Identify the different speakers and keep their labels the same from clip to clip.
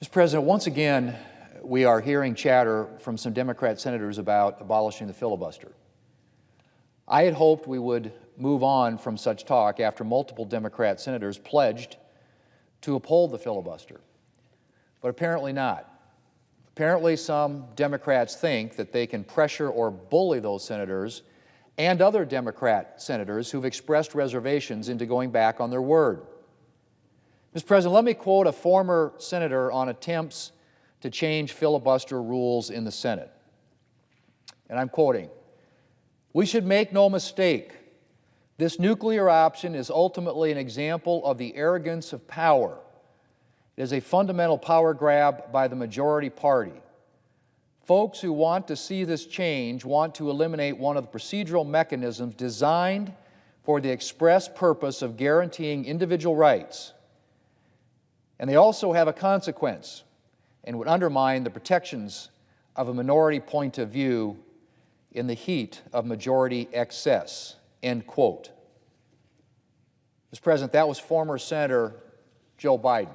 Speaker 1: Mr. President, once again, we are hearing chatter from some Democrat senators about abolishing the filibuster. I had hoped we would move on from such talk after multiple Democrat senators pledged to uphold the filibuster, but apparently not. Apparently, some Democrats think that they can pressure or bully those senators and other Democrat senators who've expressed reservations into going back on their word. Mr. President, let me quote a former senator on attempts to change filibuster rules in the Senate. And I'm quoting, "We should make no mistake. This nuclear option is ultimately an example of the arrogance of power. It is a fundamental power grab by the majority party. Folks who want to see this change want to eliminate one of the procedural mechanisms designed for the express purpose of guaranteeing individual rights. And they also have a consequence and would undermine the protections of a minority point of view in the heat of majority excess," end quote. Mr. President, that was former Senator Joe Biden.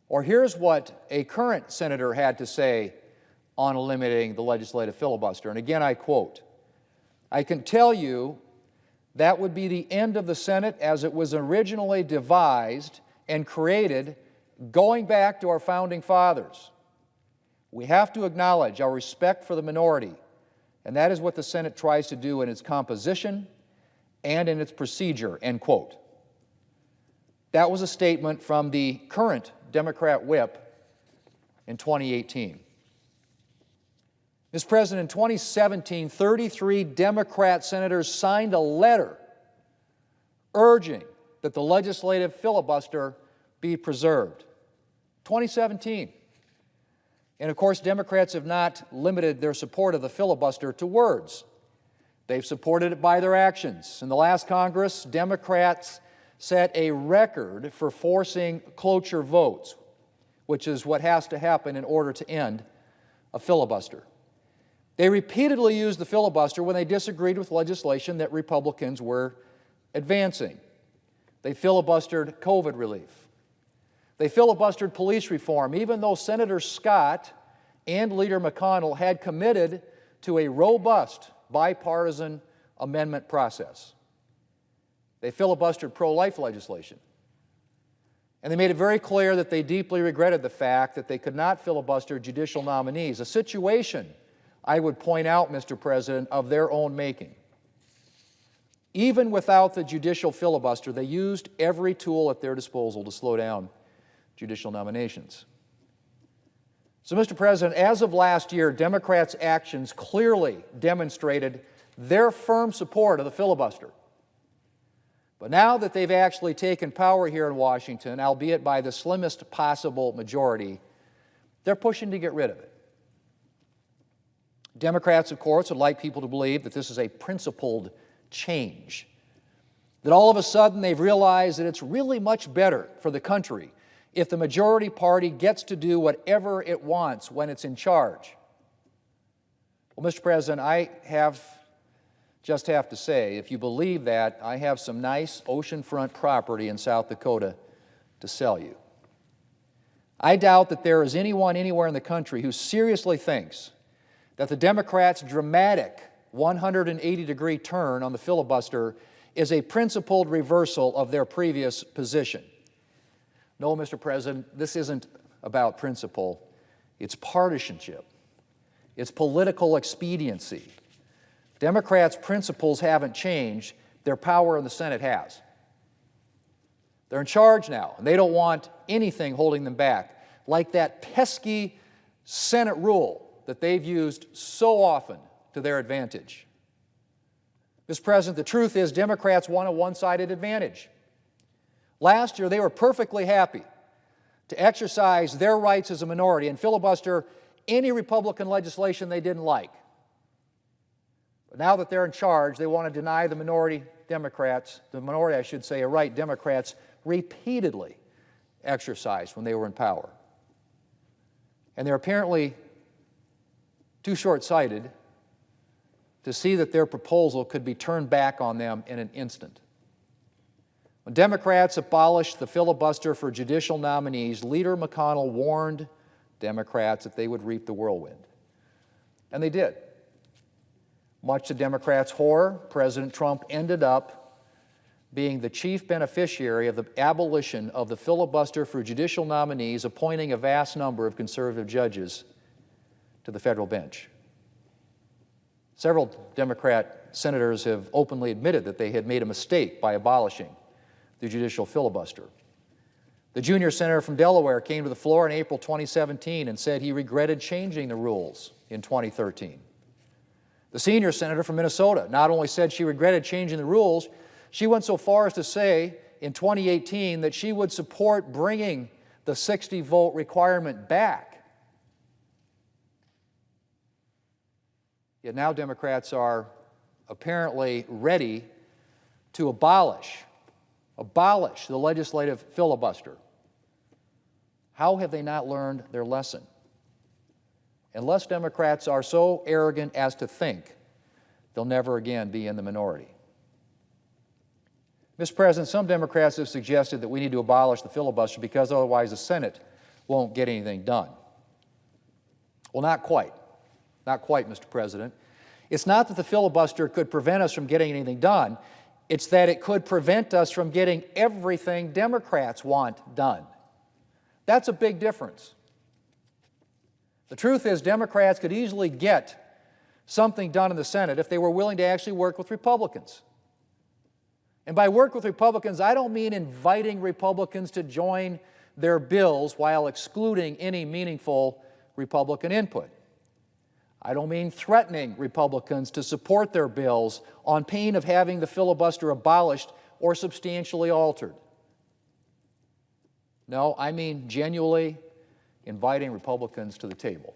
Speaker 1: Or here's what a current senator had to say on eliminating the legislative filibuster. And again, I quote, "I can tell you that would be the end of the Senate as it was originally devised and created, going back to our founding fathers. We have to acknowledge our respect for the minority, and that is what the Senate tries to do in its composition and in its procedure," end quote. That was a statement from the current Democrat whip in 2018. Mr. President, in 2017, 33 Democrat senators signed a letter urging that the legislative filibuster be preserved. 2017. And of course, Democrats have not limited their support of the filibuster to words. They've supported it by their actions. In the last Congress, Democrats set a record for forcing cloture votes, which is what has to happen in order to end a filibuster. They repeatedly used the filibuster when they disagreed with legislation that Republicans were advancing. They filibustered COVID relief. They filibustered police reform, even though Senator Scott and Leader McConnell had committed to a robust bipartisan amendment process. They filibustered pro-life legislation. And they made it very clear that they deeply regretted the fact that they could not filibuster judicial nominees, a situation, I would point out, Mr. President, of their own making. Even without the judicial filibuster, they used every tool at their disposal to slow down judicial nominations. So, Mr. President, as of last year, Democrats' actions clearly demonstrated their firm support of the filibuster. But now that they've actually taken power here in Washington, albeit by the slimmest possible majority, they're pushing to get rid of it. Democrats, of course, would like people to believe that this is a principled change, that all of a sudden they've realized that it's really much better for the country if the majority party gets to do whatever it wants when it's in charge. Well, Mr. President, I just have to say, if you believe that, I have some nice oceanfront property in South Dakota to sell you. I doubt that there is anyone anywhere in the country who seriously thinks that the Democrats' dramatic 180-degree turn on the filibuster is a principled reversal of their previous position. No, Mr. President, this isn't about principle. It's partisanship. It's political expediency. Democrats' principles haven't changed. Their power in the Senate has. They're in charge now, and they don't want anything holding them back, like that pesky Senate rule that they've used so often to their advantage. Mr. President, the truth is Democrats want a one-sided advantage. Last year, they were perfectly happy to exercise their rights as a minority and filibuster any Republican legislation they didn't like. But now that they're in charge, they want to deny the minority Democrats, the minority, I should say, a right Democrats repeatedly exercised when they were in power. And they're apparently too short-sighted to see that their proposal could be turned back on them in an instant. When Democrats abolished the filibuster for judicial nominees, Leader McConnell warned Democrats that they would reap the whirlwind. And they did. Much to Democrats' horror, President Trump ended up being the chief beneficiary of the abolition of the filibuster for judicial nominees, appointing a vast number of conservative judges to the federal bench. Several Democrat senators have openly admitted that they had made a mistake by abolishing the judicial filibuster. The junior senator from Delaware came to the floor in April 2017 and said he regretted changing the rules in 2013. The senior senator from Minnesota not only said she regretted changing the rules, she went so far as to say in 2018 that she would support bringing the 60-vote requirement back. Yet now Democrats are apparently ready to abolish the legislative filibuster. How have they not learned their lesson? Unless Democrats are so arrogant as to think they'll never again be in the minority. Mr. President, some Democrats have suggested that we need to abolish the filibuster because otherwise the Senate won't get anything done. Well, not quite. Not quite, Mr. President. It's not that the filibuster could prevent us from getting anything done. It's that it could prevent us from getting everything Democrats want done. That's a big difference. The truth is, Democrats could easily get something done in the Senate if they were willing to actually work with Republicans. And by work with Republicans, I don't mean inviting Republicans to join their bills while excluding any meaningful Republican input. I don't mean threatening Republicans to support their bills on pain of having the filibuster abolished or substantially altered. No, I mean genuinely inviting Republicans to the table.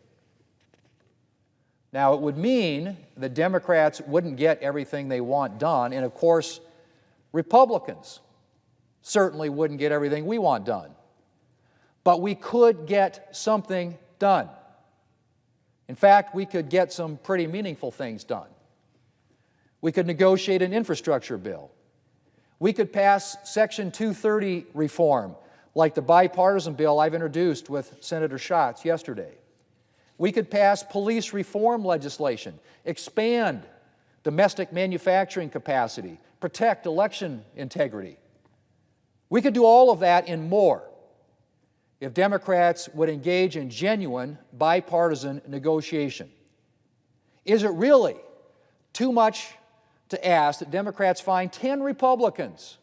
Speaker 1: Now, it would mean that Democrats wouldn't get everything they want done, and of course, Republicans certainly wouldn't get everything we want done. But we could get something done. In fact, we could get some pretty meaningful things done. We could negotiate an infrastructure bill. We could pass Section 230 reform, like the bipartisan bill I've introduced with Senator Schatz yesterday. We could pass police reform legislation, expand domestic manufacturing capacity, protect election integrity. We could do all of that and more if Democrats would engage in genuine bipartisan negotiation. Is it really too much to ask that Democrats find 10 Republicans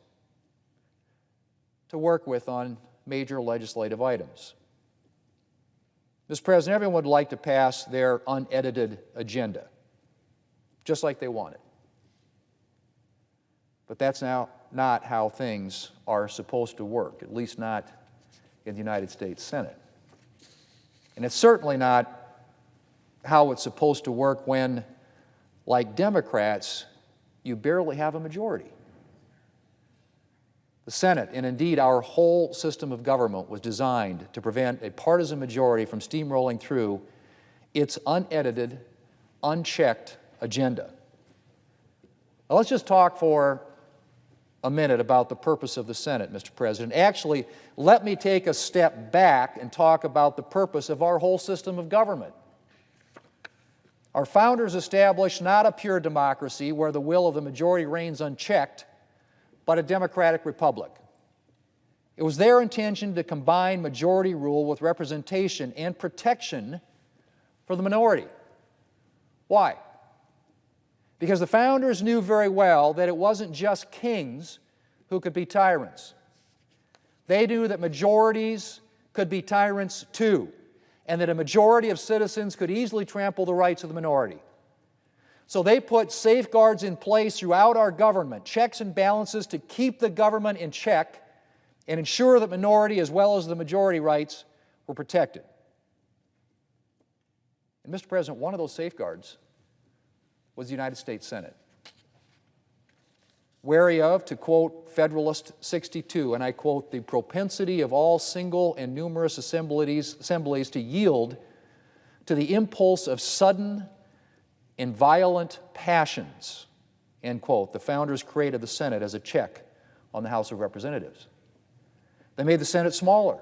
Speaker 1: to work with on major legislative items? Mr. President, everyone would like to pass their unedited agenda, just like they want it. But that's now not how things are supposed to work, at least not in the United States Senate. And it's certainly not how it's supposed to work when, like Democrats, you barely have a majority. The Senate, and indeed our whole system of government, was designed to prevent a partisan majority from steamrolling through its unedited, unchecked agenda. Now, let's just talk for a minute about the purpose of the Senate, Mr. President. Actually, let me take a step back and talk about the purpose of our whole system of government. Our founders established not a pure democracy where the will of the majority reigns unchecked, but a democratic republic. It was their intention to combine majority rule with representation and protection for the minority. Why? Because the founders knew very well that it wasn't just kings who could be tyrants. They knew that majorities could be tyrants too, and that a majority of citizens could easily trample the rights of the minority. So they put safeguards in place throughout our government, checks and balances to keep the government in check and ensure that minority as well as the majority rights were protected. And Mr. President, one of those safeguards was the United States Senate. Wary of, to quote Federalist 62, and I quote, the propensity of all single and numerous assemblies to yield to the impulse of sudden and violent passions, end quote. The founders created the Senate as a check on the House of Representatives. They made the Senate smaller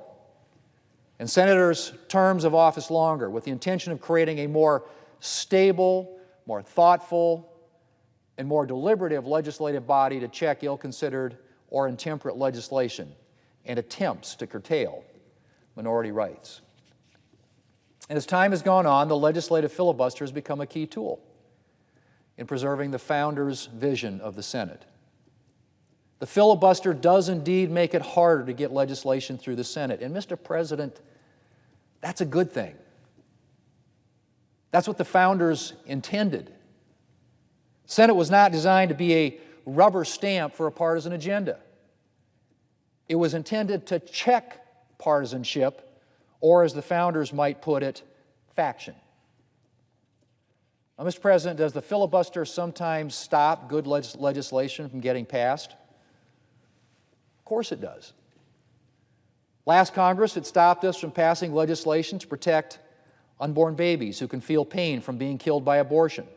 Speaker 1: and senators' terms of office longer with the intention of creating a more stable, more thoughtful, and more deliberative legislative body to check ill-considered or intemperate legislation and attempts to curtail minority rights. And as time has gone on, the legislative filibuster has become a key tool in preserving the founders' vision of the Senate. The filibuster does indeed make it harder to get legislation through the Senate. And Mr. President, that's a good thing. That's what the founders intended. The Senate was not designed to be a rubber stamp for a partisan agenda. It was intended to check partisanship, or as the founders might put it, faction. Now, Mr. President, does the filibuster sometimes stop good legislation from getting passed? Of course it does. Last Congress, it stopped us from passing legislation to protect unborn babies who can feel pain from being killed by abortion.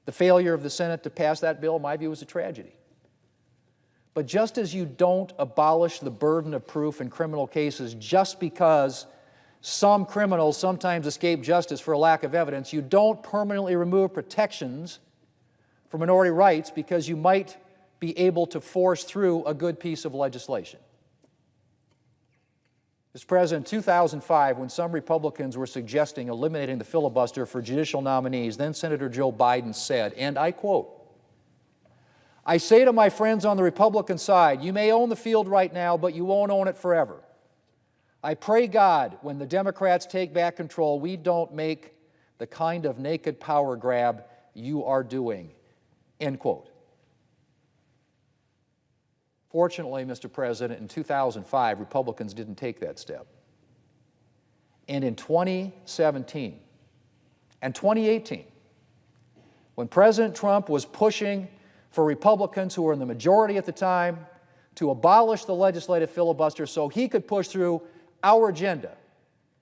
Speaker 1: The failure of the Senate to pass that bill, in my view, was a tragedy. But just as you don't abolish the burden of proof in criminal cases just because some criminals sometimes escape justice for a lack of evidence, you don't permanently remove protections for minority rights because you might be able to force through a good piece of legislation. Mr. President, in 2005, when some Republicans were suggesting eliminating the filibuster for judicial nominees, then Senator Joe Biden said, and I quote, "I say to my friends on the Republican side, you may own the field right now, but you won't own it forever. I pray God, when the Democrats take back control, we don't make the kind of naked power grab you are doing," end quote. Fortunately, Mr. President, in 2005, Republicans didn't take that step. And in 2017 and 2018, when President Trump was pushing for Republicans who were in the majority at the time to abolish the legislative filibuster so he could push through our agenda,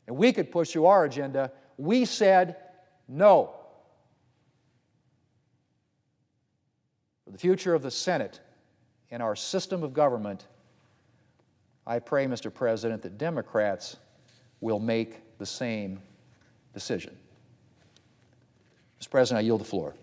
Speaker 1: and we could push through our agenda, we said no. For the future of the Senate and our system of government, I pray, Mr. President, that Democrats will make the same decision. Mr. President, I yield the floor.